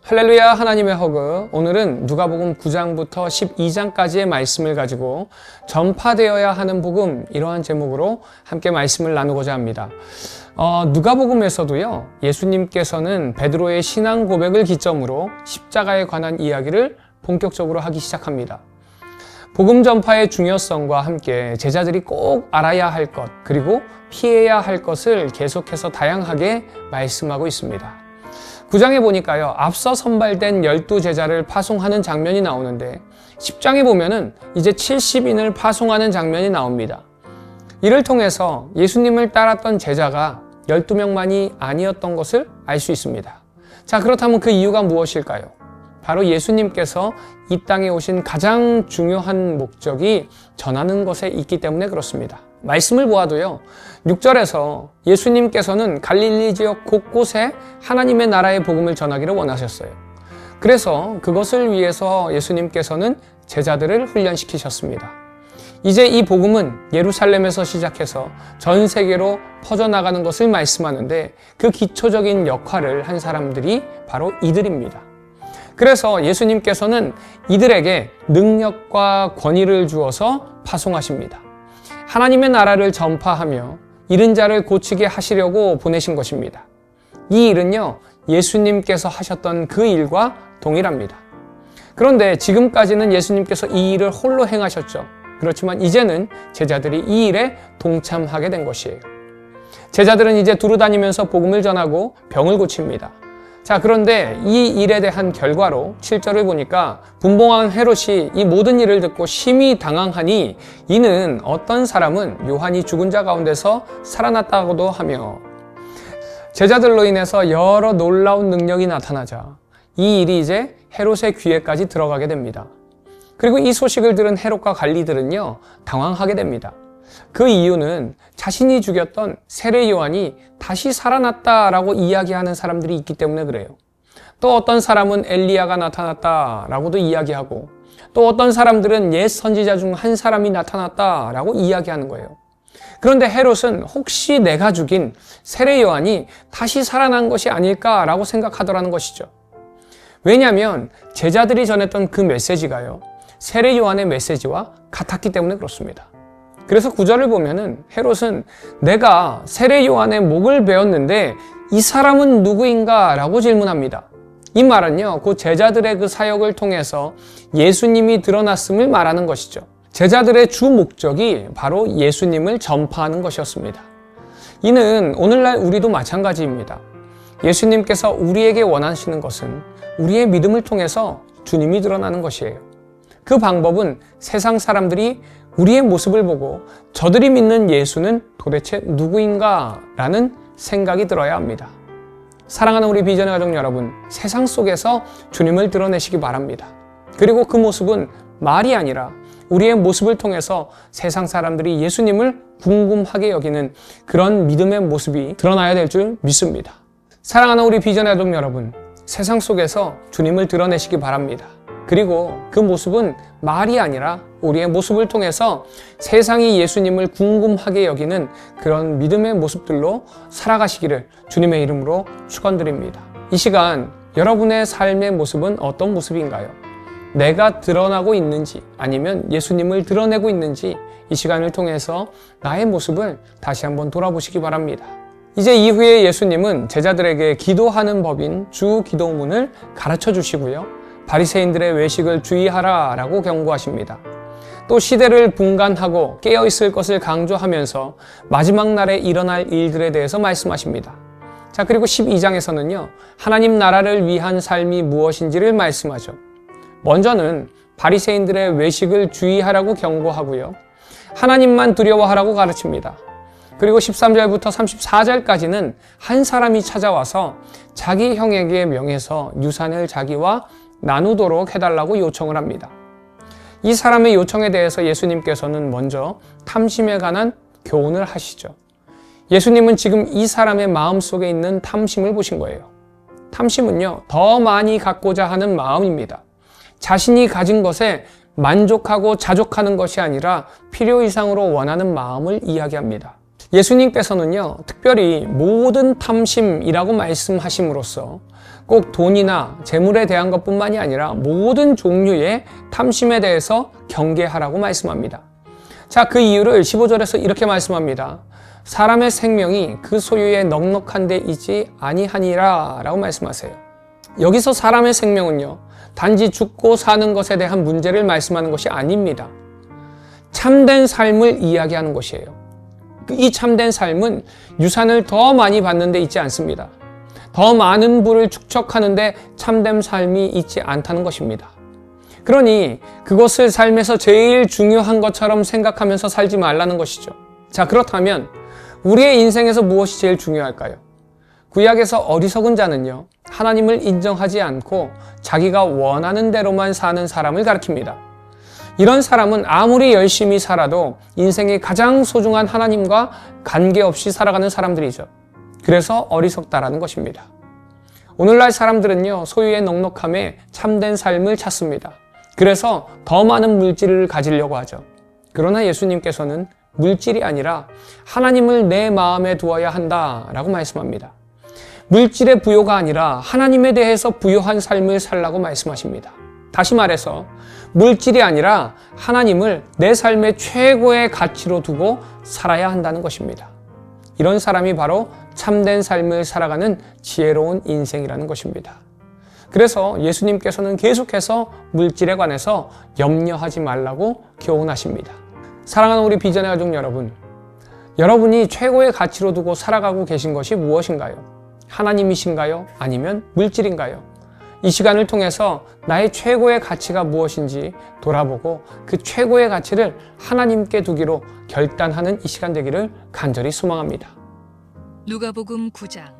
할렐루야, 하나님의 허그. 오늘은 누가복음 9장부터 12장까지의 말씀을 가지고 전파되어야 하는 복음, 이러한 제목으로 함께 말씀을 나누고자 합니다. 누가복음에서도요, 예수님께서는 베드로의 신앙 고백을 기점으로 십자가에 관한 이야기를 본격적으로 하기 시작합니다. 복음 전파의 중요성과 함께 제자들이 꼭 알아야 할 것, 그리고 피해야 할 것을 계속해서 다양하게 말씀하고 있습니다. 9장에 보니까요, 앞서 선발된 12제자를 파송하는 장면이 나오는데 10장에 보면은 이제 70인을 파송하는 장면이 나옵니다. 이를 통해서 예수님을 따랐던 제자가 12명만이 아니었던 것을 알 수 있습니다. 자, 그렇다면 그 이유가 무엇일까요? 바로 예수님께서 이 땅에 오신 가장 중요한 목적이 전하는 것에 있기 때문에 그렇습니다. 말씀을 보아도요, 6절에서 예수님께서는 갈릴리 지역 곳곳에 하나님의 나라의 복음을 전하기를 원하셨어요. 그래서 그것을 위해서 예수님께서는 제자들을 훈련시키셨습니다. 이제 이 복음은 예루살렘에서 시작해서 전 세계로 퍼져나가는 것을 말씀하는데 그 기초적인 역할을 한 사람들이 바로 이들입니다. 그래서 예수님께서는 이들에게 능력과 권위를 주어서 파송하십니다. 하나님의 나라를 전파하며 잃은 자를 고치게 하시려고 보내신 것입니다. 이 일은요, 예수님께서 하셨던 그 일과 동일합니다. 그런데 지금까지는 예수님께서 이 일을 홀로 행하셨죠. 그렇지만 이제는 제자들이 이 일에 동참하게 된 것이에요. 제자들은 이제 두루다니면서 복음을 전하고 병을 고칩니다. 자, 그런데 이 일에 대한 결과로 7절을 보니까 분봉왕 헤롯이 이 모든 일을 듣고 심히 당황하니 이는 어떤 사람은 요한이 죽은 자 가운데서 살아났다고도 하며, 제자들로 인해서 여러 놀라운 능력이 나타나자 이 일이 이제 헤롯의 귀에까지 들어가게 됩니다. 그리고 이 소식을 들은 헤롯과 관리들은요, 당황하게 됩니다. 그 이유는 자신이 죽였던 세례 요한이 다시 살아났다라고 이야기하는 사람들이 있기 때문에 그래요. 또 어떤 사람은 엘리야가 나타났다라고도 이야기하고, 또 어떤 사람들은 옛 선지자 중 한 사람이 나타났다라고 이야기하는 거예요. 그런데 헤롯은 혹시 내가 죽인 세례 요한이 다시 살아난 것이 아닐까라고 생각하더라는 것이죠. 왜냐하면 제자들이 전했던 그 메시지가요, 세례 요한의 메시지와 같았기 때문에 그렇습니다. 그래서 9절을 보면은 헤롯은 내가 세례 요한의 목을 베었는데 이 사람은 누구인가? 라고 질문합니다. 이 말은요, 그 제자들의 그 사역을 통해서 예수님이 드러났음을 말하는 것이죠. 제자들의 주 목적이 바로 예수님을 전파하는 것이었습니다. 이는 오늘날 우리도 마찬가지입니다. 예수님께서 우리에게 원하시는 것은 우리의 믿음을 통해서 주님이 드러나는 것이에요. 그 방법은 세상 사람들이 우리의 모습을 보고 저들이 믿는 예수는 도대체 누구인가? 라는 생각이 들어야 합니다. 사랑하는 우리 비전의 가족 여러분, 세상 속에서 주님을 드러내시기 바랍니다. 그리고 그 모습은 말이 아니라 우리의 모습을 통해서 세상 사람들이 예수님을 궁금하게 여기는 그런 믿음의 모습이 드러나야 될 줄 믿습니다. 사랑하는 우리 비전의 가족 여러분, 세상 속에서 주님을 드러내시기 바랍니다. 그리고 그 모습은 말이 아니라 우리의 모습을 통해서 세상이 예수님을 궁금하게 여기는 그런 믿음의 모습들로 살아가시기를 주님의 이름으로 축원드립니다. 이 시간 여러분의 삶의 모습은 어떤 모습인가요? 내가 드러나고 있는지 아니면 예수님을 드러내고 있는지 이 시간을 통해서 나의 모습을 다시 한번 돌아보시기 바랍니다. 이제 이후에 예수님은 제자들에게 기도하는 법인 주 기도문을 가르쳐 주시고요, 바리새인들의 외식을 주의하라 라고 경고하십니다. 또 시대를 분간하고 깨어있을 것을 강조하면서 마지막 날에 일어날 일들에 대해서 말씀하십니다. 자, 그리고 12장에서는요, 하나님 나라를 위한 삶이 무엇인지를 말씀하죠. 먼저는 바리새인들의 외식을 주의하라고 경고하고요, 하나님만 두려워하라고 가르칩니다. 그리고 13절부터 34절까지는 한 사람이 찾아와서 자기 형에게 명해서 유산을 자기와 나누도록 해달라고 요청을 합니다. 이 사람의 요청에 대해서 예수님께서는 먼저 탐심에 관한 교훈을 하시죠. 예수님은 지금 이 사람의 마음속에 있는 탐심을 보신 거예요. 탐심은요, 더 많이 갖고자 하는 마음입니다. 자신이 가진 것에 만족하고 자족하는 것이 아니라 필요 이상으로 원하는 마음을 이야기합니다. 예수님께서는요, 특별히 모든 탐심이라고 말씀하심으로써 꼭 돈이나 재물에 대한 것뿐만이 아니라 모든 종류의 탐심에 대해서 경계하라고 말씀합니다. 자, 그 이유를 15절에서 이렇게 말씀합니다. 사람의 생명이 그 소유에 넉넉한 데 있지 아니하니라 라고 말씀하세요. 여기서 사람의 생명은요, 단지 죽고 사는 것에 대한 문제를 말씀하는 것이 아닙니다. 참된 삶을 이야기하는 것이에요. 이 참된 삶은 유산을 더 많이 받는 데 있지 않습니다. 더 많은 부를 축적하는데 참된 삶이 있지 않다는 것입니다. 그러니 그것을 삶에서 제일 중요한 것처럼 생각하면서 살지 말라는 것이죠. 자, 그렇다면 우리의 인생에서 무엇이 제일 중요할까요? 구약에서 어리석은 자는요, 하나님을 인정하지 않고 자기가 원하는 대로만 사는 사람을 가리킵니다. 이런 사람은 아무리 열심히 살아도 인생의 가장 소중한 하나님과 관계없이 살아가는 사람들이죠. 그래서 어리석다라는 것입니다. 오늘날 사람들은요, 소유의 넉넉함에 참된 삶을 찾습니다. 그래서 더 많은 물질을 가지려고 하죠. 그러나 예수님께서는 물질이 아니라 하나님을 내 마음에 두어야 한다라고 말씀합니다. 물질의 부요가 아니라 하나님에 대해서 부요한 삶을 살라고 말씀하십니다. 다시 말해서 물질이 아니라 하나님을 내 삶의 최고의 가치로 두고 살아야 한다는 것입니다. 이런 사람이 바로 참된 삶을 살아가는 지혜로운 인생이라는 것입니다. 그래서 예수님께서는 계속해서 물질에 관해서 염려하지 말라고 교훈하십니다. 사랑하는 우리 비전의 가족 여러분, 여러분이 최고의 가치로 두고 살아가고 계신 것이 무엇인가요? 하나님이신가요? 아니면 물질인가요? 이 시간을 통해서 나의 최고의 가치가 무엇인지 돌아보고 그 최고의 가치를 하나님께 두기로 결단하는 이 시간 되기를 간절히 소망합니다. 누가복음 9장.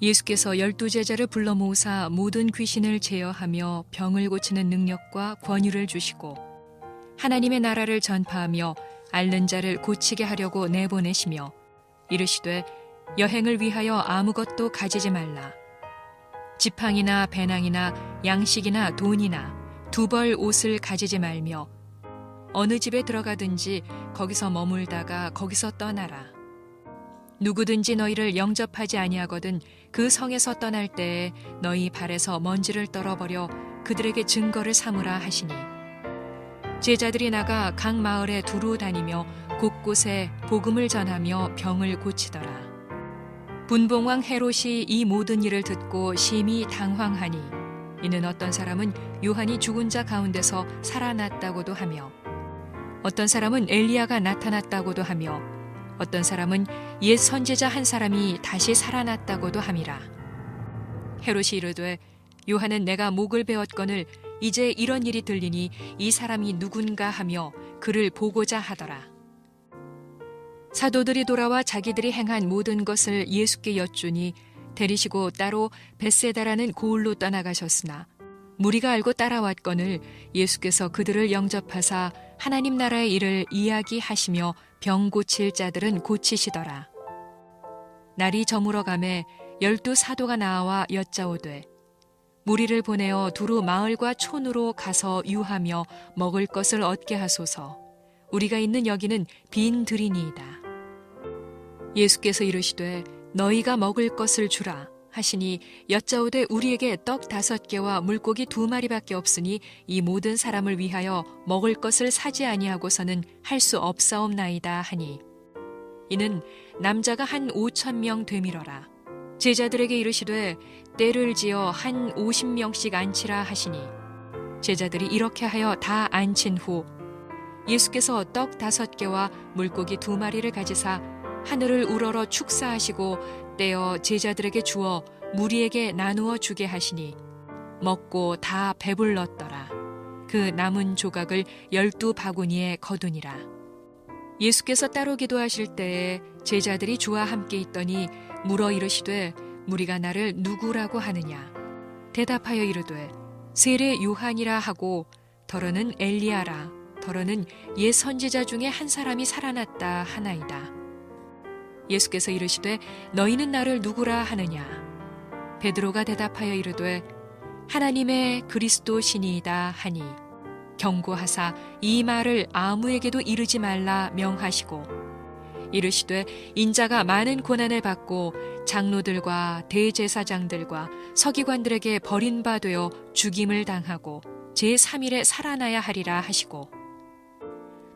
예수께서 12제자를 불러 모으사 모든 귀신을 제어하며 병을 고치는 능력과 권유를 주시고 하나님의 나라를 전파하며 앓는 자를 고치게 하려고 내보내시며 이르시되 여행을 위하여 아무것도 가지지 말라. 지팡이나 배낭이나 양식이나 돈이나 두 벌 옷을 가지지 말며 어느 집에 들어가든지 거기서 머물다가 거기서 떠나라. 누구든지 너희를 영접하지 아니하거든 그 성에서 떠날 때에 너희 발에서 먼지를 떨어버려 그들에게 증거를 삼으라 하시니 제자들이 나가 각 마을에 두루 다니며 곳곳에 복음을 전하며 병을 고치더라. 분봉왕 헤롯이 이 모든 일을 듣고 심히 당황하니 이는 어떤 사람은 요한이 죽은 자 가운데서 살아났다고도 하며 어떤 사람은 엘리야가 나타났다고도 하며 어떤 사람은 옛 선지자 한 사람이 다시 살아났다고도 함이라. 헤롯이 이르되 요한은 내가 목을 베었거늘 이제 이런 일이 들리니 이 사람이 누군가 하며 그를 보고자 하더라. 사도들이 돌아와 자기들이 행한 모든 것을 예수께 여쭈니 데리시고 따로 벳세다라는 고을로 떠나가셨으나 무리가 알고 따라왔거늘 예수께서 그들을 영접하사 하나님 나라의 일을 이야기하시며 병 고칠 자들은 고치시더라. 날이 저물어 가매 12 사도가 나와 여짜오되 무리를 보내어 두루 마을과 촌으로 가서 유하며 먹을 것을 얻게 하소서. 우리가 있는 여기는 빈 들이니이다. 예수께서 이르시되 너희가 먹을 것을 주라 하시니 여짜오되 우리에게 떡 5개와 물고기 2마리밖에 없으니 이 모든 사람을 위하여 먹을 것을 사지 아니하고서는 할 수 없사옵나이다 하니 이는 남자가 한 5,000명 되밀어라. 제자들에게 이르시되 때를 지어 한 50명씩 앉히라 하시니 제자들이 이렇게 하여 다 앉힌 후 예수께서 떡 5개와 물고기 2마리를 가지사 하늘을 우러러 축사하시고 떼어 제자들에게 주어 무리에게 나누어 주게 하시니 먹고 다 배불렀더라. 그 남은 조각을 12바구니에 거두니라. 예수께서 따로 기도하실 때에 제자들이 주와 함께 있더니 물어 이르시되 무리가 나를 누구라고 하느냐. 대답하여 이르되 세례 요한이라 하고 더러는 엘리야라 더러는 옛 선지자 중에 한 사람이 살아났다 하나이다. 예수께서 이르시되 너희는 나를 누구라 하느냐. 베드로가 대답하여 이르되 하나님의 그리스도시니이다 하니 경고하사 이 말을 아무에게도 이르지 말라 명하시고 이르시되 인자가 많은 고난을 받고 장로들과 대제사장들과 서기관들에게 버림바 되어 죽임을 당하고 제3일에 살아나야 하리라 하시고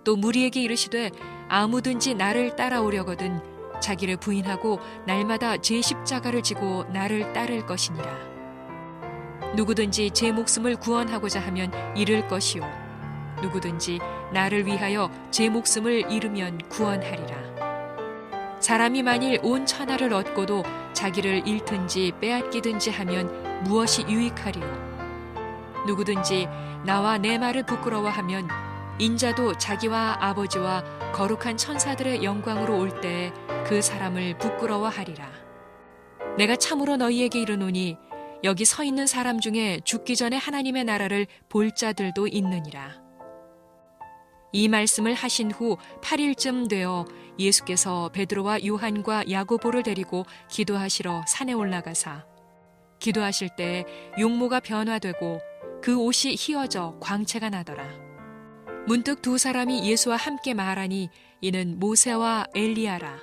또 무리에게 이르시되 아무든지 나를 따라오려거든 자기를 부인하고 날마다 제 십자가를 지고 나를 따를 것이니라. 누구든지 제 목숨을 구원하고자 하면 잃을 것이요 누구든지 나를 위하여 제 목숨을 잃으면 구원하리라. 사람이 만일 온 천하를 얻고도 자기를 잃든지 빼앗기든지 하면 무엇이 유익하리요? 누구든지 나와 내 말을 부끄러워하면 인자도 자기와 아버지와 거룩한 천사들의 영광으로 올 때에 그 사람을 부끄러워하리라. 내가 참으로 너희에게 이르노니 여기 서 있는 사람 중에 죽기 전에 하나님의 나라를 볼 자들도 있느니라. 이 말씀을 하신 후 8일쯤 되어 예수께서 베드로와 요한과 야고보를 데리고 기도하시러 산에 올라가사 기도하실 때 용모가 변화되고 그 옷이 휘어져 광채가 나더라. 문득 두 사람이 예수와 함께 말하니 이는 모세와 엘리야라.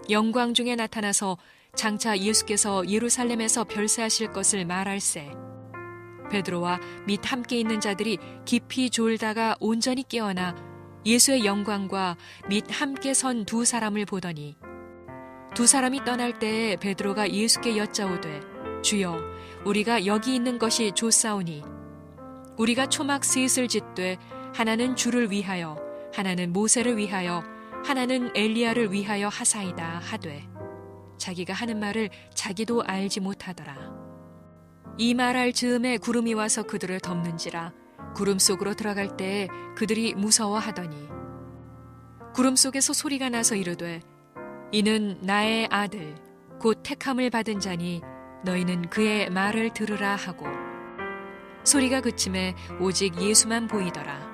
영광 중에 나타나서 장차 예수께서 예루살렘에서 별세하실 것을 말할세. 베드로와 및 함께 있는 자들이 깊이 졸다가 온전히 깨어나 예수의 영광과 및 함께 선 두 사람을 보더니 두 사람이 떠날 때에 베드로가 예수께 여짜오되 주여 우리가 여기 있는 것이 좋사오니 우리가 초막 셋을 짓되 하나는 주를 위하여 하나는 모세를 위하여 하나는 엘리야를 위하여 하사이다 하되 자기가 하는 말을 자기도 알지 못하더라. 이 말할 즈음에 구름이 와서 그들을 덮는지라 구름 속으로 들어갈 때에 그들이 무서워하더니 구름 속에서 소리가 나서 이르되 이는 나의 아들 곧 택함을 받은 자니 너희는 그의 말을 들으라 하고 소리가 그침에 오직 예수만 보이더라.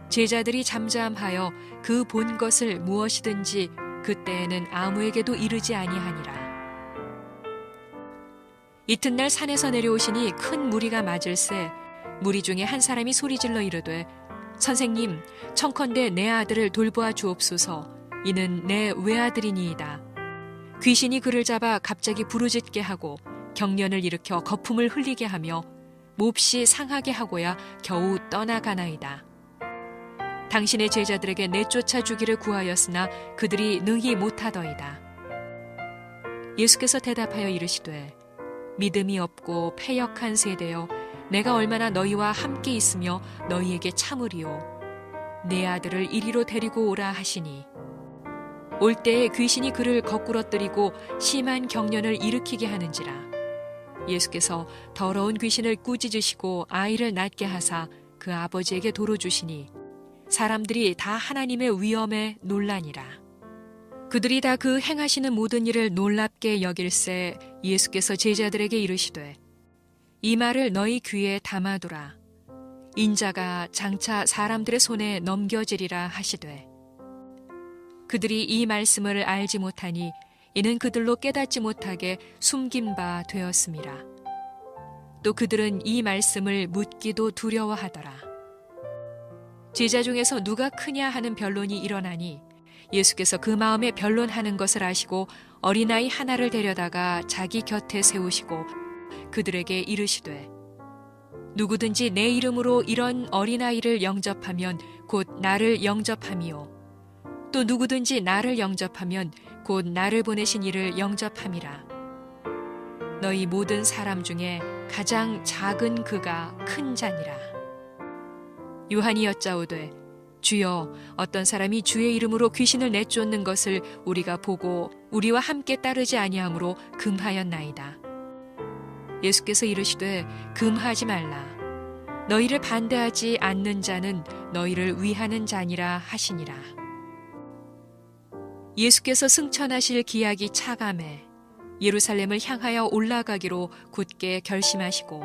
제자들이 잠잠하여 그 본 것을 무엇이든지 그때에는 아무에게도 이르지 아니하니라. 이튿날 산에서 내려오시니 큰 무리가 맞을세 무리 중에 한 사람이 소리질러 이르되 선생님 청컨대 내 아들을 돌보아 주옵소서 이는 내 외아들이니이다. 귀신이 그를 잡아 갑자기 부르짖게 하고 경련을 일으켜 거품을 흘리게 하며 몹시 상하게 하고야 겨우 떠나가나이다. 당신의 제자들에게 내쫓아 주기를 구하였으나 그들이 능히 못하더이다. 예수께서 대답하여 이르시되 믿음이 없고 패역한 세대여 내가 얼마나 너희와 함께 있으며 너희에게 참으리요 내 아들을 이리로 데리고 오라 하시니 올 때에 귀신이 그를 거꾸러뜨리고 심한 경련을 일으키게 하는지라. 예수께서 더러운 귀신을 꾸짖으시고 아이를 낫게 하사 그 아버지에게 도로 주시니 사람들이 다 하나님의 위엄에 놀라니라. 그들이 다 그 행하시는 모든 일을 놀랍게 여길새 예수께서 제자들에게 이르시되 이 말을 너희 귀에 담아두라. 인자가 장차 사람들의 손에 넘겨지리라 하시되 그들이 이 말씀을 알지 못하니 이는 그들로 깨닫지 못하게 숨긴 바 되었음이라. 또 그들은 이 말씀을 묻기도 두려워하더라. 제자 중에서 누가 크냐 하는 변론이 일어나니 예수께서 그 마음에 변론하는 것을 아시고 어린아이 하나를 데려다가 자기 곁에 세우시고 그들에게 이르시되 누구든지 내 이름으로 이런 어린아이를 영접하면 곧 나를 영접함이요 또 누구든지 나를 영접하면 곧 나를 보내신 이를 영접함이라. 너희 모든 사람 중에 가장 작은 그가 큰 자니라. 요한이 여짜오되 주여 어떤 사람이 주의 이름으로 귀신을 내쫓는 것을 우리가 보고 우리와 함께 따르지 아니하므로 금하였나이다. 예수께서 이르시되 금하지 말라. 너희를 반대하지 않는 자는 너희를 위하는 자니라 하시니라. 예수께서 승천하실 기약이 차감해 예루살렘을 향하여 올라가기로 굳게 결심하시고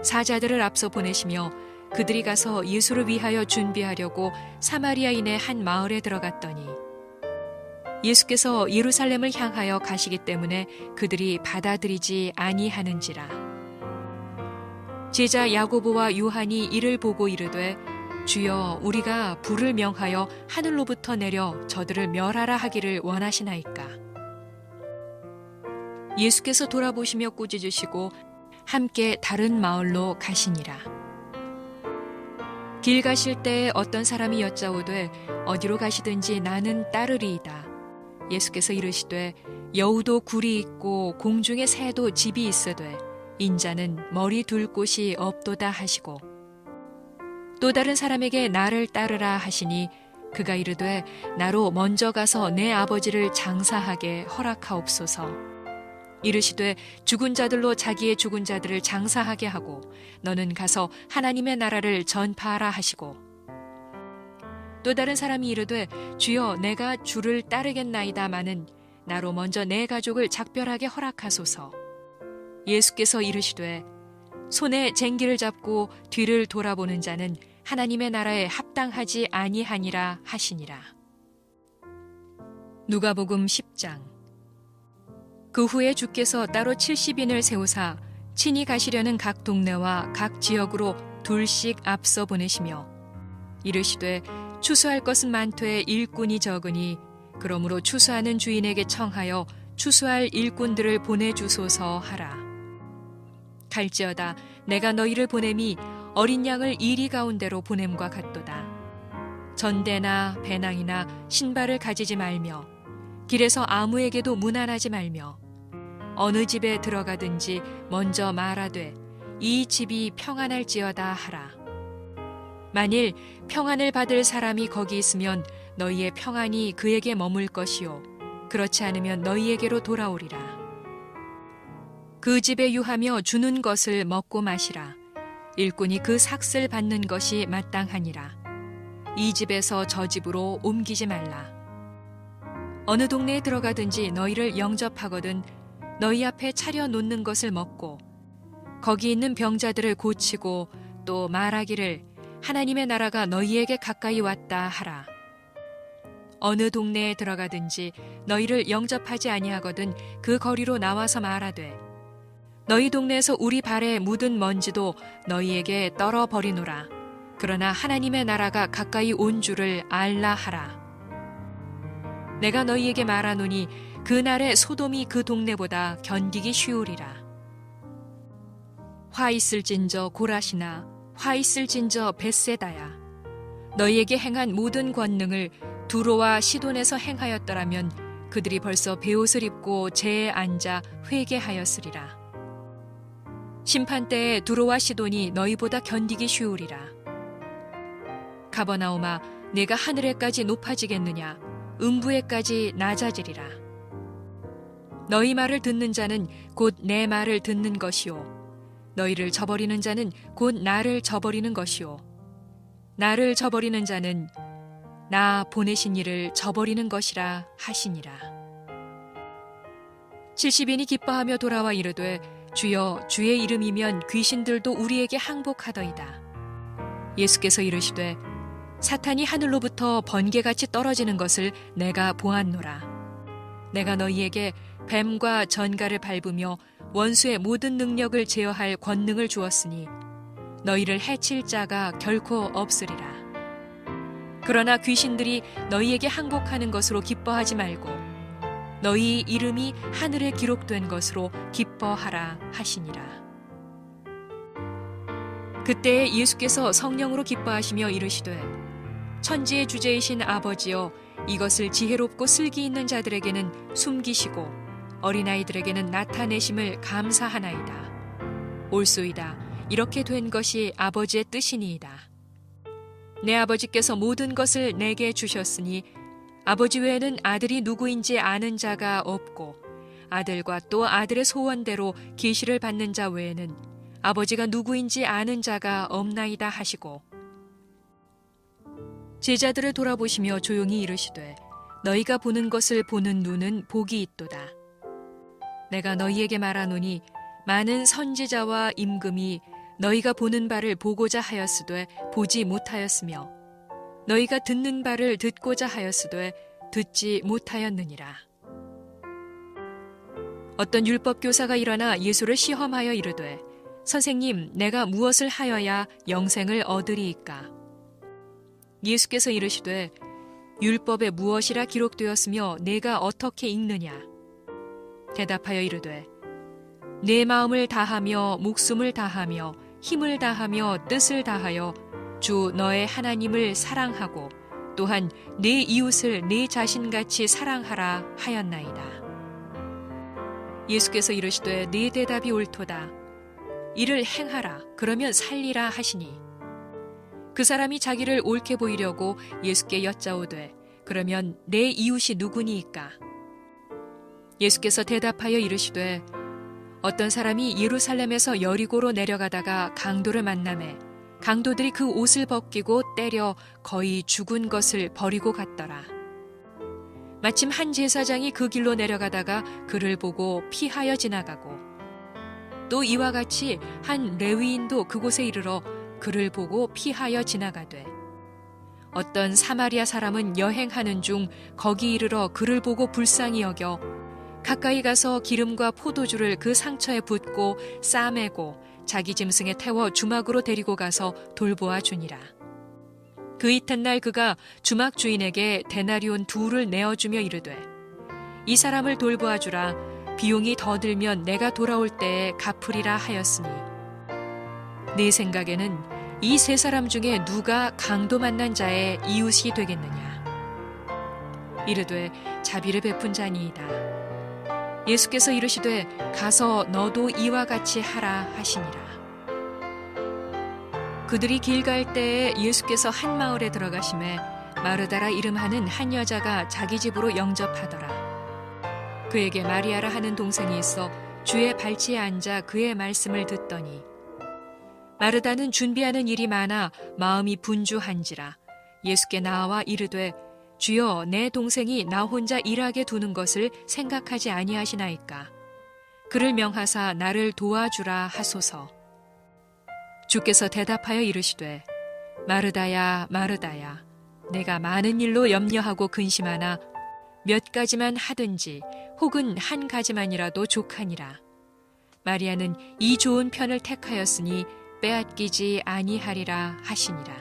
사자들을 앞서 보내시며 그들이 가서 예수를 위하여 준비하려고 사마리아인의 한 마을에 들어갔더니 예수께서 예루살렘을 향하여 가시기 때문에 그들이 받아들이지 아니하는지라. 제자 야고보와 요한이 이를 보고 이르되 주여 우리가 불을 명하여 하늘로부터 내려 저들을 멸하라 하기를 원하시나이까. 예수께서 돌아보시며 꾸짖으시고 함께 다른 마을로 가시니라. 길 가실 때에 어떤 사람이 여짜오되 어디로 가시든지 나는 따르리이다. 예수께서 이르시되 여우도 굴이 있고 공중의 새도 집이 있으되 인자는 머리 둘 곳이 없도다 하시고, 또 다른 사람에게 나를 따르라 하시니 그가 이르되 나로 먼저 가서 내 아버지를 장사하게 허락하옵소서. 이르시되 죽은 자들로 자기의 죽은 자들을 장사하게 하고 너는 가서 하나님의 나라를 전파하라 하시고, 또 다른 사람이 이르되 주여 내가 주를 따르겠나이다마는 나로 먼저 내 가족을 작별하게 허락하소서. 예수께서 이르시되 손에 쟁기를 잡고 뒤를 돌아보는 자는 하나님의 나라에 합당하지 아니하니라 하시니라. 누가복음 10장. 그 후에 주께서 따로 70인을 세우사 친히 가시려는 각 동네와 각 지역으로 둘씩 앞서 보내시며 이르시되 추수할 것은 많되 일꾼이 적으니 그러므로 추수하는 주인에게 청하여 추수할 일꾼들을 보내주소서 하라. 갈지어다 내가 너희를 보냄이 어린 양을 이리 가운데로 보냄과 같도다. 전대나 배낭이나 신발을 가지지 말며 길에서 아무에게도 문안하지 말며 어느 집에 들어가든지 먼저 말하되 이 집이 평안할지어다 하라. 만일 평안을 받을 사람이 거기 있으면 너희의 평안이 그에게 머물 것이요 그렇지 않으면 너희에게로 돌아오리라. 그 집에 유하며 주는 것을 먹고 마시라. 일꾼이 그 삭슬 받는 것이 마땅하니라. 이 집에서 저 집으로 옮기지 말라. 어느 동네에 들어가든지 너희를 영접하거든 너희 앞에 차려 놓는 것을 먹고 거기 있는 병자들을 고치고 또 말하기를 하나님의 나라가 너희에게 가까이 왔다 하라. 어느 동네에 들어가든지 너희를 영접하지 아니하거든 그 거리로 나와서 말하되 너희 동네에서 우리 발에 묻은 먼지도 너희에게 떨어버리노라. 그러나 하나님의 나라가 가까이 온 줄을 알라 하라. 내가 너희에게 말하노니 그날에 소돔이 그 동네보다 견디기 쉬우리라. 화 있을진저 고라시나 화 있을진저 벳세다야. 너희에게 행한 모든 권능을 두로와 시돈에서 행하였더라면 그들이 벌써 베옷을 입고 제에 앉아 회개하였으리라. 심판때에 두로와 시돈이 너희보다 견디기 쉬우리라. 가버나움아 내가 하늘에까지 높아지겠느냐 음부에까지 낮아지리라. 너희 말을 듣는 자는 곧 내 말을 듣는 것이요 너희를 저버리는 자는 곧 나를 저버리는 것이요 나를 저버리는 자는 나 보내신 이를 저버리는 것이라 하시니라. 70인이 기뻐하며 돌아와 이르되 주여 주의 이름이면 귀신들도 우리에게 항복하더이다. 예수께서 이르시되 사탄이 하늘로부터 번개같이 떨어지는 것을 내가 보았노라. 내가 너희에게 뱀과 전갈을 밟으며 원수의 모든 능력을 제어할 권능을 주었으니 너희를 해칠 자가 결코 없으리라. 그러나 귀신들이 너희에게 항복하는 것으로 기뻐하지 말고 너희 이름이 하늘에 기록된 것으로 기뻐하라 하시니라. 그때에 예수께서 성령으로 기뻐하시며 이르시되 천지의 주제이신 아버지여 이것을 지혜롭고 슬기 있는 자들에게는 숨기시고 어린아이들에게는 나타내심을 감사하나이다. 옳소이다. 이렇게 된 것이 아버지의 뜻이니이다. 내 아버지께서 모든 것을 내게 주셨으니 아버지 외에는 아들이 누구인지 아는 자가 없고 아들과 또 아들의 소원대로 계시를 받는 자 외에는 아버지가 누구인지 아는 자가 없나이다 하시고 제자들을 돌아보시며 조용히 이르시되 너희가 보는 것을 보는 눈은 복이 있도다. 내가 너희에게 말하노니 많은 선지자와 임금이 너희가 보는 바를 보고자 하였으되 보지 못하였으며 너희가 듣는 바를 듣고자 하였으되 듣지 못하였느니라. 어떤 율법교사가 일어나 예수를 시험하여 이르되 선생님 내가 무엇을 하여야 영생을 얻으리이까? 예수께서 이르시되 율법에 무엇이라 기록되었으며 내가 어떻게 읽느냐? 대답하여 이르되 내 마음을 다하며 목숨을 다하며 힘을 다하며 뜻을 다하여 주 너의 하나님을 사랑하고 또한 내 이웃을 내 자신같이 사랑하라 하였나이다. 예수께서 이르시되 네 대답이 옳도다. 이를 행하라. 그러면 살리라 하시니 그 사람이 자기를 옳게 보이려고 예수께 여짜오되 그러면 내 이웃이 누구니이까? 예수께서 대답하여 이르시되 어떤 사람이 예루살렘에서 여리고로 내려가다가 강도를 만나매 강도들이 그 옷을 벗기고 때려 거의 죽은 것을 버리고 갔더라. 마침 한 제사장이 그 길로 내려가다가 그를 보고 피하여 지나가고 또 이와 같이 한 레위인도 그곳에 이르러 그를 보고 피하여 지나가되 어떤 사마리아 사람은 여행하는 중 거기 이르러 그를 보고 불쌍히 여겨 가까이 가서 기름과 포도주를 그 상처에 붓고 싸매고 자기 짐승에 태워 주막으로 데리고 가서 돌보아 주니라. 그 이튿날 그가 주막 주인에게 데나리온 2를 내어주며 이르되 이 사람을 돌보아 주라. 비용이 더 들면 내가 돌아올 때에 갚으리라 하였으니 내 생각에는 이 3사람 중에 누가 강도 만난 자의 이웃이 되겠느냐? 이르되 자비를 베푼 자니이다. 예수께서 이르시되 가서 너도 이와 같이 하라 하시니라. 그들이 길 갈 때에 예수께서 한 마을에 들어가심에 마르다라 이름하는 한 여자가 자기 집으로 영접하더라. 그에게 마리아라 하는 동생이 있어 주의 발치에 앉아 그의 말씀을 듣더니 마르다는 준비하는 일이 많아 마음이 분주한지라 예수께 나와 이르되 주여 내 동생이 나 혼자 일하게 두는 것을 생각하지 아니하시나이까? 그를 명하사 나를 도와주라 하소서. 주께서 대답하여 이르시되 마르다야 마르다야 내가 많은 일로 염려하고 근심하나 몇 가지만 하든지 혹은 한 가지만이라도 족하니라. 마리아는 이 좋은 편을 택하였으니 빼앗기지 아니하리라 하시니라.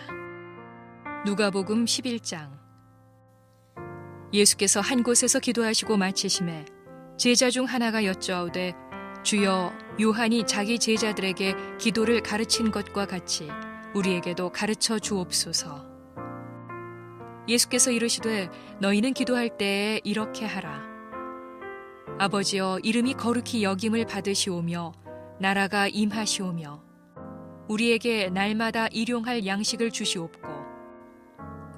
누가복음 11장. 예수께서 한 곳에서 기도하시고 마치심에 제자 중 하나가 여쭈어오되 주여 요한이 자기 제자들에게 기도를 가르친 것과 같이 우리에게도 가르쳐 주옵소서. 예수께서 이르시되 너희는 기도할 때에 이렇게 하라. 아버지여 이름이 거룩히 여김을 받으시오며 나라가 임하시오며 우리에게 날마다 일용할 양식을 주시옵고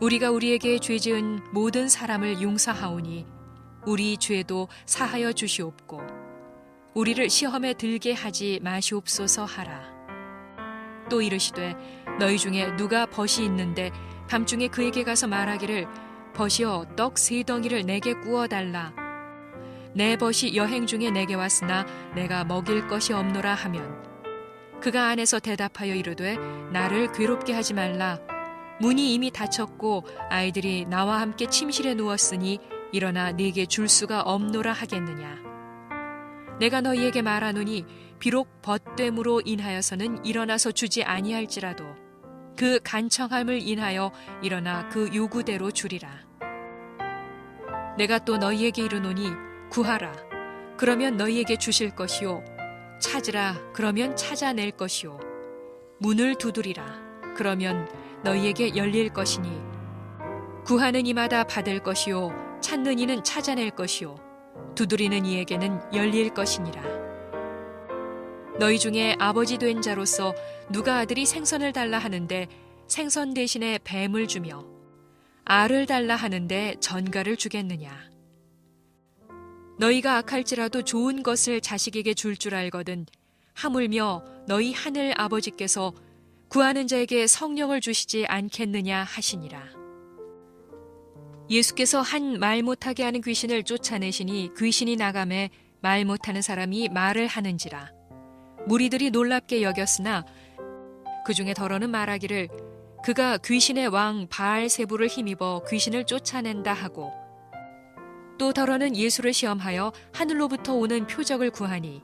우리가 우리에게 죄 지은 모든 사람을 용서하오니 우리 죄도 사하여 주시옵고 우리를 시험에 들게 하지 마시옵소서 하라. 또 이르시되 너희 중에 누가 벗이 있는데 밤중에 그에게 가서 말하기를 벗이여 떡 3덩이를 내게 구워달라. 내 벗이 여행 중에 내게 왔으나 내가 먹일 것이 없노라 하면 그가 안에서 대답하여 이르되 나를 괴롭게 하지 말라. 문이 이미 닫혔고 아이들이 나와 함께 침실에 누웠으니 일어나 네게 줄 수가 없노라 하겠느냐. 내가 너희에게 말하노니 비록 벗됨으로 인하여서는 일어나서 주지 아니할지라도 그 간청함을 인하여 일어나 그 요구대로 주리라. 내가 또 너희에게 이르노니 구하라. 그러면 너희에게 주실 것이요. 찾으라. 그러면 찾아낼 것이요. 문을 두드리라. 그러면 너희에게 열릴 것이니 구하는 이마다 받을 것이요 찾는 이는 찾아낼 것이요 두드리는 이에게는 열릴 것이니라. 너희 중에 아버지 된 자로서 누가 아들이 생선을 달라 하는데 생선 대신에 뱀을 주며 알을 달라 하는데 전갈을 주겠느냐. 너희가 악할지라도 좋은 것을 자식에게 줄 줄 알거든 하물며 너희 하늘 아버지께서 구하는 자에게 성령을 주시지 않겠느냐 하시니라. 예수께서 한 말 못하게 하는 귀신을 쫓아내시니 귀신이 나가매 말 못하는 사람이 말을 하는지라. 무리들이 놀랍게 여겼으나 그 중에 더러는 말하기를 그가 귀신의 왕 바알세부를 힘입어 귀신을 쫓아낸다 하고 또 더러는 예수를 시험하여 하늘로부터 오는 표적을 구하니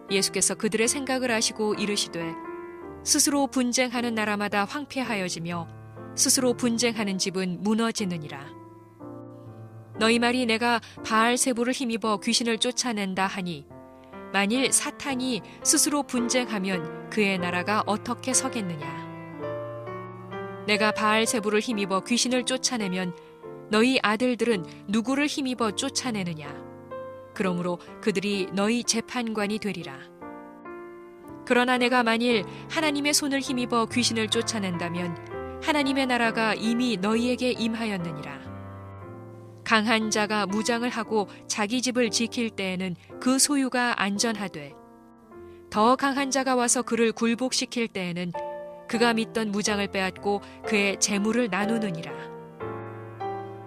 예수께서 그들의 생각을 아시고 이르시되 스스로 분쟁하는 나라마다 황폐하여지며 스스로 분쟁하는 집은 무너지느니라. 너희 말이 내가 바알세부를 힘입어 귀신을 쫓아낸다 하니 만일 사탄이 스스로 분쟁하면 그의 나라가 어떻게 서겠느냐. 내가 바알세부를 힘입어 귀신을 쫓아내면 너희 아들들은 누구를 힘입어 쫓아내느냐. 그러므로 그들이 너희 재판관이 되리라. 그러나 내가 만일 하나님의 손을 힘입어 귀신을 쫓아낸다면 하나님의 나라가 이미 너희에게 임하였느니라. 강한 자가 무장을 하고 자기 집을 지킬 때에는 그 소유가 안전하되 더 강한 자가 와서 그를 굴복시킬 때에는 그가 믿던 무장을 빼앗고 그의 재물을 나누느니라.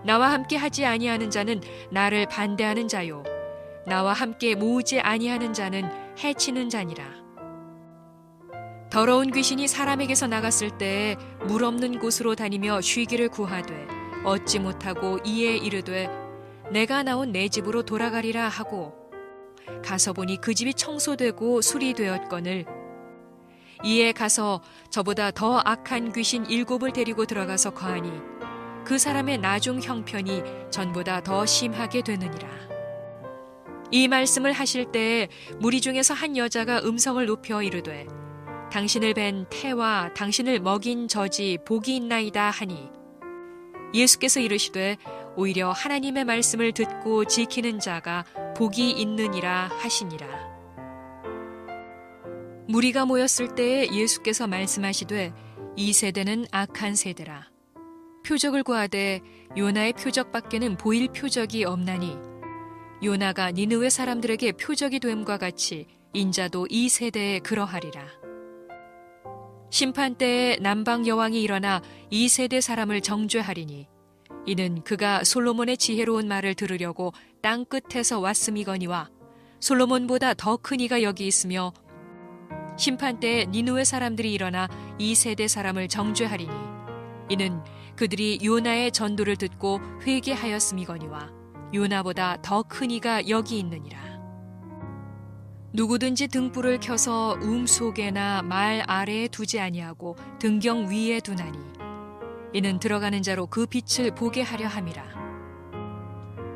나와 함께 하지 아니하는 자는 나를 반대하는 자요 나와 함께 모으지 아니하는 자는 해치는 자니라. 더러운 귀신이 사람에게서 나갔을 때에 물 없는 곳으로 다니며 쉬기를 구하되 얻지 못하고 이에 이르되 내가 나온 내 집으로 돌아가리라 하고 가서 보니 그 집이 청소되고 수리되었거늘 이에 가서 저보다 더 악한 귀신 7을 데리고 들어가서 거하니 그 사람의 나중 형편이 전보다 더 심하게 되느니라. 이 말씀을 하실 때에 무리 중에서 한 여자가 음성을 높여 이르되 당신을 뵌 태와 당신을 먹인 젖이 복이 있나이다 하니 예수께서 이르시되 오히려 하나님의 말씀을 듣고 지키는 자가 복이 있느니라 하시니라. 무리가 모였을 때에 예수께서 말씀하시되 이 세대는 악한 세대라. 표적을 구하되 요나의 표적밖에는 보일 표적이 없나니 요나가 니느웨 사람들에게 표적이 됨과 같이 인자도 이 세대에 그러하리라. 심판 때에 남방 여왕이 일어나 이 세대 사람을 정죄하리니 이는 그가 솔로몬의 지혜로운 말을 들으려고 땅 끝에서 왔음이거니와 솔로몬보다 더 큰 이가 여기 있으며 심판 때에 니느웨 사람들이 일어나 이 세대 사람을 정죄하리니 이는 그들이 요나의 전도를 듣고 회개하였음이거니와 요나보다 더 큰 이가 여기 있느니라. 누구든지 등불을 켜서 속에나 말 아래에 두지 아니하고 등경 위에 두나니 이는 들어가는 자로 그 빛을 보게 하려 함이라.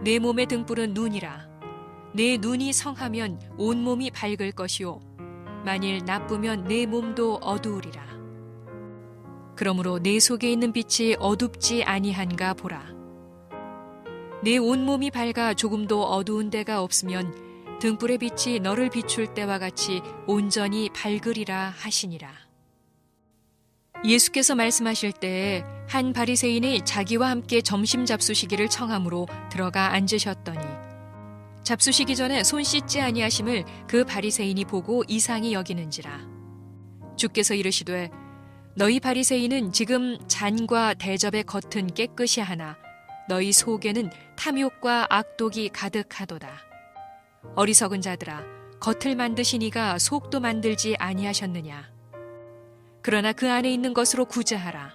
내 몸의 등불은 눈이라. 내 눈이 성하면 온 몸이 밝을 것이요 만일 나쁘면 내 몸도 어두우리라. 그러므로 내 속에 있는 빛이 어둡지 아니한가 보라. 내 온몸이 밝아 조금도 어두운 데가 없으면 등불의 빛이 너를 비출 때와 같이 온전히 밝으리라 하시니라. 예수께서 말씀하실 때에 한 바리새인이 자기와 함께 점심 잡수시기를 청함으로 들어가 앉으셨더니 잡수시기 전에 손 씻지 아니하심을 그 바리새인이 보고 이상히 여기는지라. 주께서 이르시되 너희 바리새인은 지금 잔과 대접의 겉은 깨끗이 하나 너희 속에는 탐욕과 악독이 가득하도다. 어리석은 자들아, 겉을 만드시니가 속도 만들지 아니하셨느냐. 그러나 그 안에 있는 것으로 구제하라.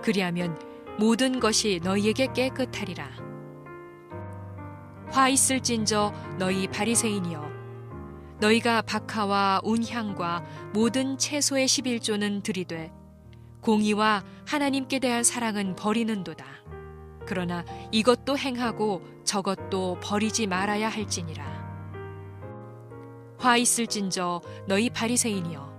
그리하면 모든 것이 너희에게 깨끗하리라. 화 있을진저 너희 바리새인이여, 너희가 박하와 운향과 모든 채소의 11조는 들이되 공의와 하나님께 대한 사랑은 버리는도다. 그러나 이것도 행하고 저것도 버리지 말아야 할지니라. 화 있을진저 너희 바리새인이여,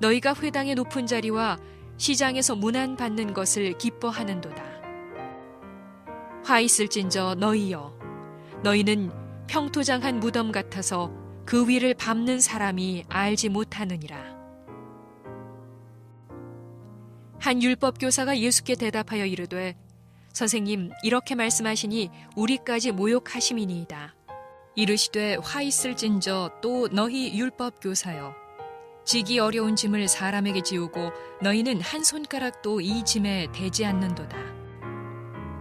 너희가 회당의 높은 자리와 시장에서 문안 받는 것을 기뻐하는도다. 화 있을진저 너희여, 너희는 평토장한 무덤 같아서 그 위를 밟는 사람이 알지 못하느니라. 한 율법교사가 예수께 대답하여 이르되 선생님, 이렇게 말씀하시니 우리까지 모욕하심이니이다. 이르시되 화 있을진저 또 너희 율법교사여, 지기 어려운 짐을 사람에게 지우고 너희는 한 손가락도 이 짐에 대지 않는도다.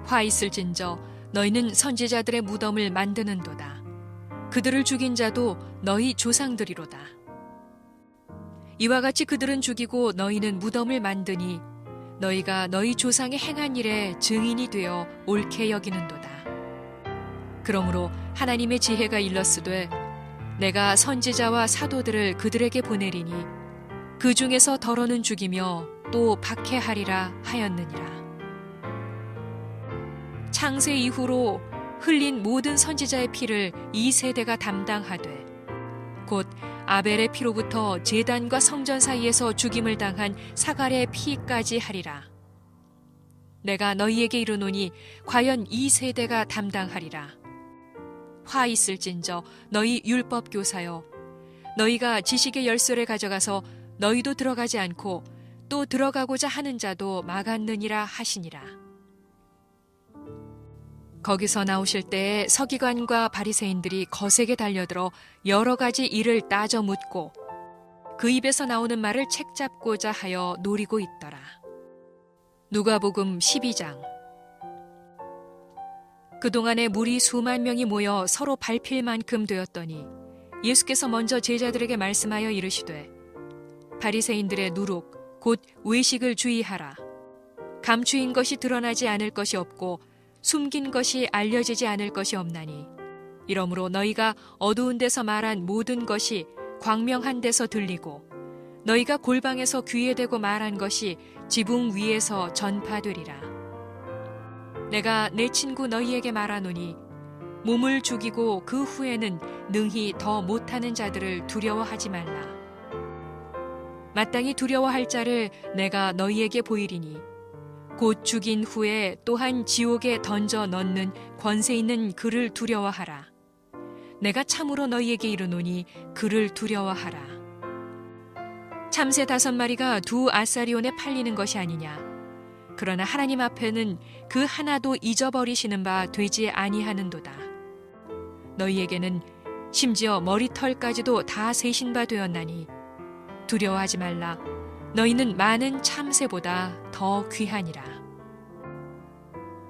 화 있을진저 너희는 선지자들의 무덤을 만드는도다. 그들을 죽인 자도 너희 조상들이로다. 이와 같이 그들은 죽이고 너희는 무덤을 만드니 너희가 너희 조상의 행한 일에 증인이 되어 옳게 여기는도다. 그러므로 하나님의 지혜가 일렀으되 내가 선지자와 사도들을 그들에게 보내리니 그 중에서 더러는 죽이며 또 박해하리라 하였느니라. 창세 이후로 흘린 모든 선지자의 피를 이 세대가 담당하되 곧 아벨의 피로부터 제단과 성전 사이에서 죽임을 당한 사갈의 피까지 하리라. 내가 너희에게 이르노니 과연 이 세대가 담당하리라. 화 있을진저 너희 율법 교사여, 너희가 지식의 열쇠를 가져가서 너희도 들어가지 않고 또 들어가고자 하는 자도 막았느니라 하시니라. 거기서 나오실 때에 서기관과 바리새인들이 거세게 달려들어 여러 가지 일을 따져 묻고 그 입에서 나오는 말을 책잡고자 하여 노리고 있더라. 누가복음 12장. 그동안에 무리 수만 명이 모여 서로 밟힐 만큼 되었더니 예수께서 먼저 제자들에게 말씀하여 이르시되 바리새인들의 누룩 곧 외식을 주의하라. 감추인 것이 드러나지 않을 것이 없고 숨긴 것이 알려지지 않을 것이 없나니 이러므로 너희가 어두운 데서 말한 모든 것이 광명한 데서 들리고 너희가 골방에서 귀에 대고 말한 것이 지붕 위에서 전파되리라. 내가 내 친구 너희에게 말하노니 몸을 죽이고 그 후에는 능히 더 못하는 자들을 두려워하지 말라. 마땅히 두려워할 자를 내가 너희에게 보이리니 곧 죽인 후에 또한 지옥에 던져 넣는 권세 있는 그를 두려워하라. 내가 참으로 너희에게 이르노니 그를 두려워하라. 참새 5마리가 2 아사리온에 팔리는 것이 아니냐. 그러나 하나님 앞에는 그 하나도 잊어버리시는 바 되지 아니하는도다. 너희에게는 심지어 머리털까지도 다 세신 바 되었나니 두려워하지 말라. 너희는 많은 참새보다 더 귀하니라.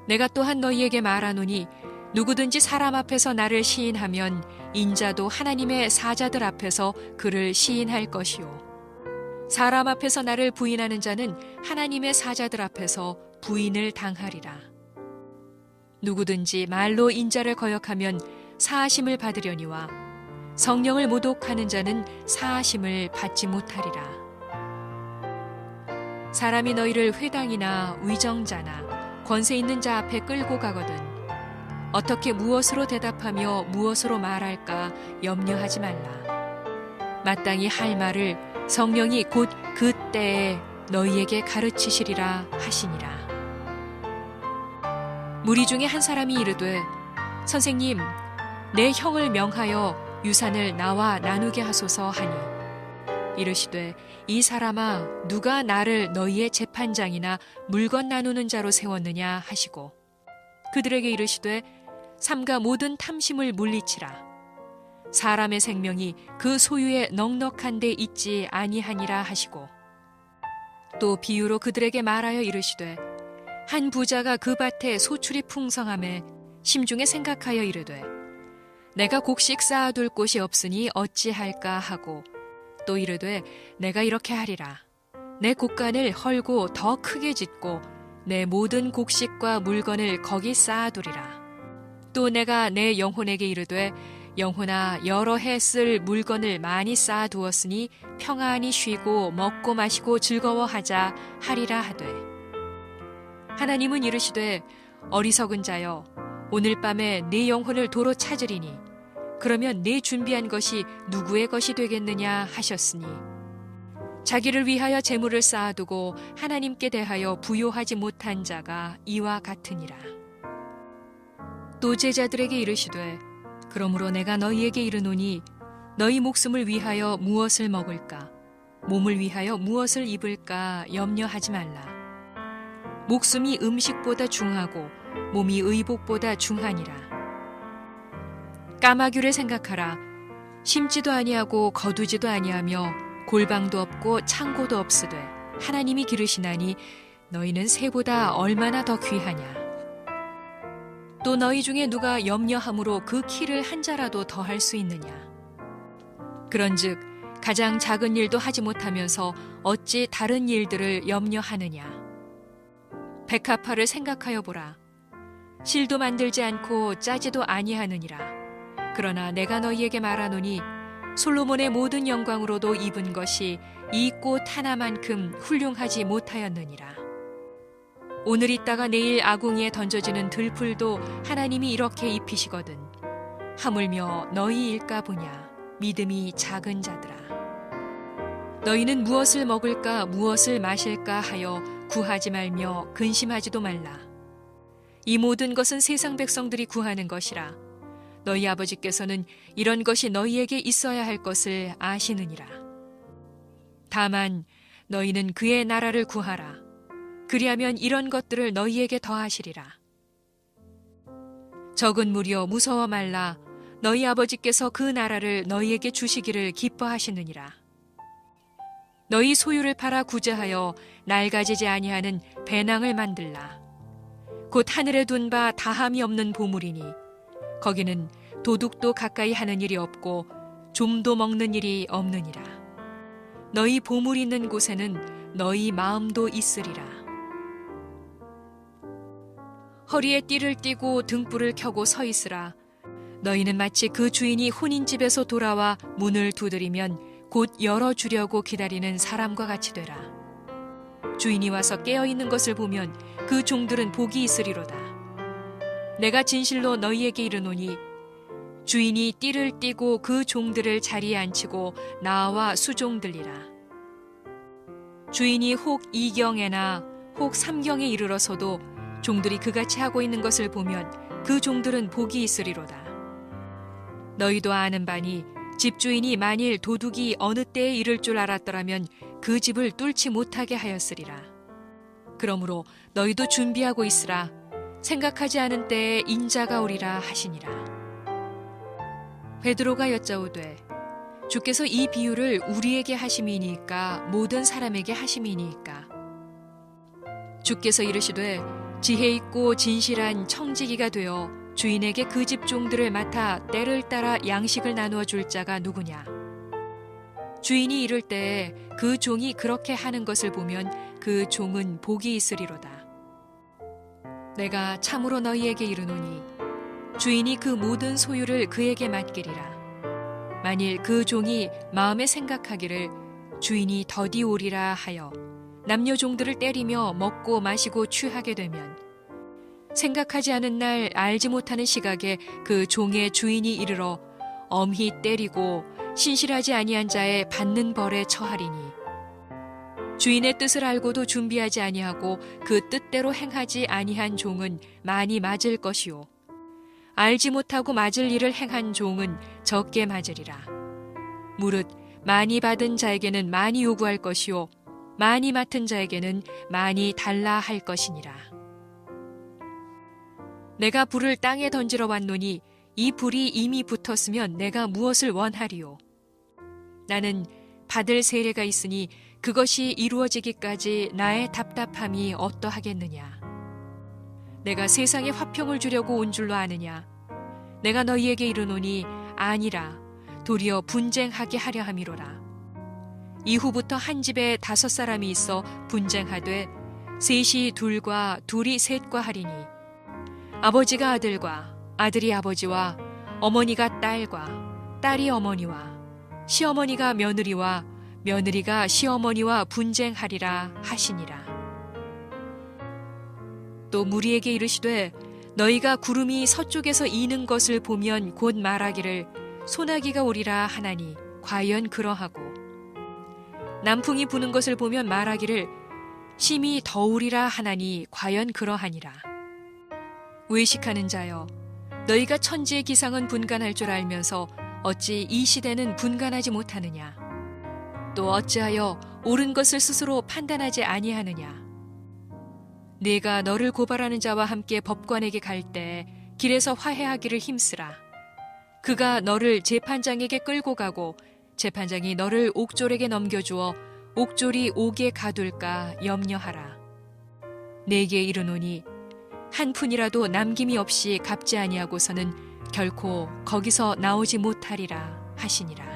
내가 또한 너희에게 말하노니 누구든지 사람 앞에서 나를 시인하면 인자도 하나님의 사자들 앞에서 그를 시인할 것이요. 사람 앞에서 나를 부인하는 자는 하나님의 사자들 앞에서 부인을 당하리라. 누구든지 말로 인자를 거역하면 사하심을 받으려니와 성령을 모독하는 자는 사하심을 받지 못하리라. 사람이 너희를 회당이나 위정자나 권세 있는 자 앞에 끌고 가거든 어떻게 무엇으로 대답하며 무엇으로 말할까 염려하지 말라. 마땅히 할 말을 성령이 곧 그때에 너희에게 가르치시리라 하시니라. 무리 중에 한 사람이 이르되 선생님, 내 형을 명하여 유산을 나와 나누게 하소서 하니 이르시되 이 사람아 누가 나를 너희의 재판장이나 물건 나누는 자로 세웠느냐 하시고 그들에게 이르시되 삼가 모든 탐심을 물리치라. 사람의 생명이 그 소유에 넉넉한 데 있지 아니하니라 하시고 또 비유로 그들에게 말하여 이르시되 한 부자가 그 밭에 소출이 풍성함에 심중에 생각하여 이르되 내가 곡식 쌓아둘 곳이 없으니 어찌할까 하고 또 이르되 내가 이렇게 하리라. 내 곡간을 헐고 더 크게 짓고 내 모든 곡식과 물건을 거기 쌓아두리라. 또 내가 내 영혼에게 이르되 영혼아 여러 해 쓸 물건을 많이 쌓아두었으니 평안히 쉬고 먹고 마시고 즐거워하자 하리라 하되 하나님은 이르시되 어리석은 자여 오늘 밤에 네 영혼을 도로 찾으리니 그러면 네 준비한 것이 누구의 것이 되겠느냐 하셨으니 자기를 위하여 재물을 쌓아두고 하나님께 대하여 부요하지 못한 자가 이와 같으니라. 또 제자들에게 이르시되 그러므로 내가 너희에게 이르노니 너희 목숨을 위하여 무엇을 먹을까 몸을 위하여 무엇을 입을까 염려하지 말라. 목숨이 음식보다 중하고 몸이 의복보다 중하니라. 까마귀를 생각하라. 심지도 아니하고 거두지도 아니하며 골방도 없고 창고도 없으되 하나님이 기르시나니 너희는 새보다 얼마나 더 귀하냐. 또 너희 중에 누가 염려함으로 그 키를 한 자라도 더 할 수 있느냐. 그런즉 가장 작은 일도 하지 못하면서 어찌 다른 일들을 염려하느냐. 백합화를 생각하여 보라. 실도 만들지 않고 짜지도 아니하느니라. 그러나 내가 너희에게 말하노니 솔로몬의 모든 영광으로도 입은 것이 이 꽃 하나만큼 훌륭하지 못하였느니라. 오늘 있다가 내일 아궁이에 던져지는 들풀도 하나님이 이렇게 입히시거든. 하물며 너희일까 보냐, 믿음이 작은 자들아. 너희는 무엇을 먹을까 무엇을 마실까 하여 구하지 말며 근심하지도 말라. 이 모든 것은 세상 백성들이 구하는 것이라. 너희 아버지께서는 이런 것이 너희에게 있어야 할 것을 아시느니라. 다만 너희는 그의 나라를 구하라. 그리하면 이런 것들을 너희에게 더하시리라. 적은 무리여 무서워 말라. 너희 아버지께서 그 나라를 너희에게 주시기를 기뻐하시느니라. 너희 소유를 팔아 구제하여 낡아지지 아니하는 배낭을 만들라. 곧 하늘에 둔 바 다함이 없는 보물이니 거기는 도둑도 가까이 하는 일이 없고 좀도 먹는 일이 없느니라. 너희 보물 있는 곳에는 너희 마음도 있으리라. 허리에 띠를 띠고 등불을 켜고 서 있으라. 너희는 마치 그 주인이 혼인집에서 돌아와 문을 두드리면 곧 열어주려고 기다리는 사람과 같이 되라. 주인이 와서 깨어있는 것을 보면 그 종들은 복이 있으리로다. 내가 진실로 너희에게 이르노니 주인이 띠를 띠고 그 종들을 자리에 앉히고 나와 수종들리라. 주인이 혹 2경에나 혹 3경에 이르러서도 종들이 그같이 하고 있는 것을 보면 그 종들은 복이 있으리로다. 너희도 아는 바니 집주인이 만일 도둑이 어느 때에 이를 줄 알았더라면 그 집을 뚫지 못하게 하였으리라. 그러므로 너희도 준비하고 있으라. 생각하지 않은 때에 인자가 오리라 하시니라. 베드로가 여짜오되 주께서 이 비유를 우리에게 하심이니까 모든 사람에게 하심이니까. 주께서 이르시되 지혜 있고 진실한 청지기가 되어 주인에게 그 집 종들을 맡아 때를 따라 양식을 나누어 줄 자가 누구냐. 주인이 이를 때에 그 종이 그렇게 하는 것을 보면 그 종은 복이 있으리로다. 내가 참으로 너희에게 이르노니 주인이 그 모든 소유를 그에게 맡기리라. 만일 그 종이 마음에 생각하기를 주인이 더디 오리라 하여 남녀 종들을 때리며 먹고 마시고 취하게 되면 생각하지 않은 날 알지 못하는 시각에 그 종의 주인이 이르러 엄히 때리고 신실하지 아니한 자의 받는 벌에 처하리니 주인의 뜻을 알고도 준비하지 아니하고 그 뜻대로 행하지 아니한 종은 많이 맞을 것이요 알지 못하고 맞을 일을 행한 종은 적게 맞으리라. 무릇 많이 받은 자에게는 많이 요구할 것이요 많이 맡은 자에게는 많이 달라 할 것이니라. 내가 불을 땅에 던지러 왔노니 이 불이 이미 붙었으면 내가 무엇을 원하리요. 나는 받을 세례가 있으니 그것이 이루어지기까지 나의 답답함이 어떠하겠느냐. 내가 세상에 화평을 주려고 온 줄로 아느냐. 내가 너희에게 이르노니 아니라 도리어 분쟁하게 하려 함이로라. 이후부터 한 집에 5사람이 있어 분쟁하되 셋이 둘과 둘이 셋과 하리니 아버지가 아들과 아들이 아버지와 어머니가 딸과 딸이 어머니와 시어머니가 며느리와 며느리가 시어머니와 분쟁하리라 하시니라. 또 무리에게 이르시되 너희가 구름이 서쪽에서 이는 것을 보면 곧 말하기를 소나기가 오리라 하나니 과연 그러하고 남풍이 부는 것을 보면 말하기를 심히 더우리라 하나니 과연 그러하니라. 외식하는 자여 너희가 천지의 기상은 분간할 줄 알면서 어찌 이 시대는 분간하지 못하느냐. 또 어찌하여 옳은 것을 스스로 판단하지 아니하느냐. 네가 너를 고발하는 자와 함께 법관에게 갈 때 길에서 화해하기를 힘쓰라. 그가 너를 재판장에게 끌고 가고 재판장이 너를 옥졸에게 넘겨주어 옥졸이 옥에 가둘까 염려하라. 내게 이르노니 한 푼이라도 남김이 없이 갚지 아니하고서는 결코 거기서 나오지 못하리라 하시니라.